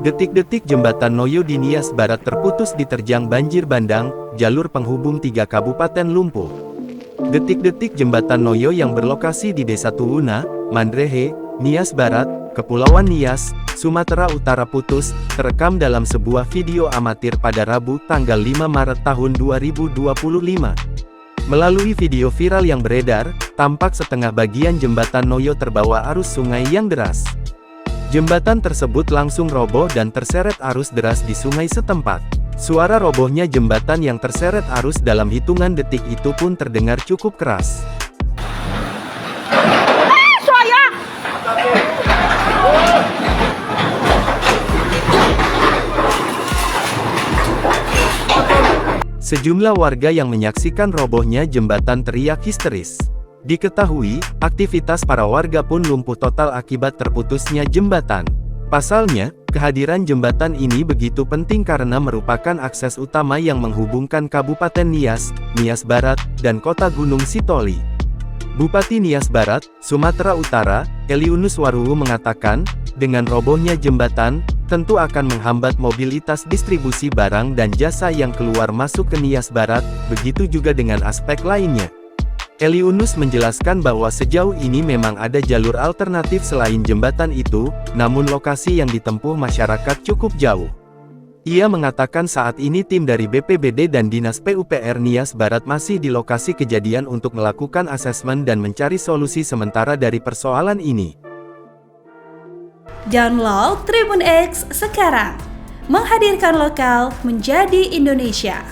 Detik-detik jembatan Noyo di Nias Barat terputus diterjang banjir bandang, jalur penghubung 3 kabupaten lumpuh. Detik-detik jembatan Noyo yang berlokasi di Desa Tuwuna, Mandrehe, Nias Barat, Kepulauan Nias, Sumatera Utara putus, terekam dalam sebuah video amatir pada Rabu tanggal 5 Maret tahun 2025. Melalui video viral yang beredar, tampak setengah bagian jembatan Noyo terbawa arus sungai yang deras. Jembatan tersebut langsung roboh dan terseret arus deras di sungai setempat. Suara robohnya jembatan yang terseret arus dalam hitungan detik itu pun terdengar cukup keras. Sejumlah warga yang menyaksikan robohnya jembatan teriak histeris. Diketahui, aktivitas para warga pun lumpuh total akibat terputusnya jembatan. Pasalnya, kehadiran jembatan ini begitu penting karena merupakan akses utama yang menghubungkan Kabupaten Nias, Nias Barat, dan Kota Gunung Sitoli. Bupati Nias Barat, Sumatera Utara, Eliunus Waruwu mengatakan, dengan robohnya jembatan, tentu akan menghambat mobilitas distribusi barang dan jasa yang keluar masuk ke Nias Barat, begitu juga dengan aspek lainnya. Eliunus menjelaskan bahwa sejauh ini memang ada jalur alternatif selain jembatan itu, namun lokasi yang ditempuh masyarakat cukup jauh. Ia mengatakan saat ini tim dari BPBD dan Dinas PUPR Nias Barat masih di lokasi kejadian untuk melakukan asesmen dan mencari solusi sementara dari persoalan ini. Download Tribun X sekarang, menghadirkan lokal menjadi Indonesia.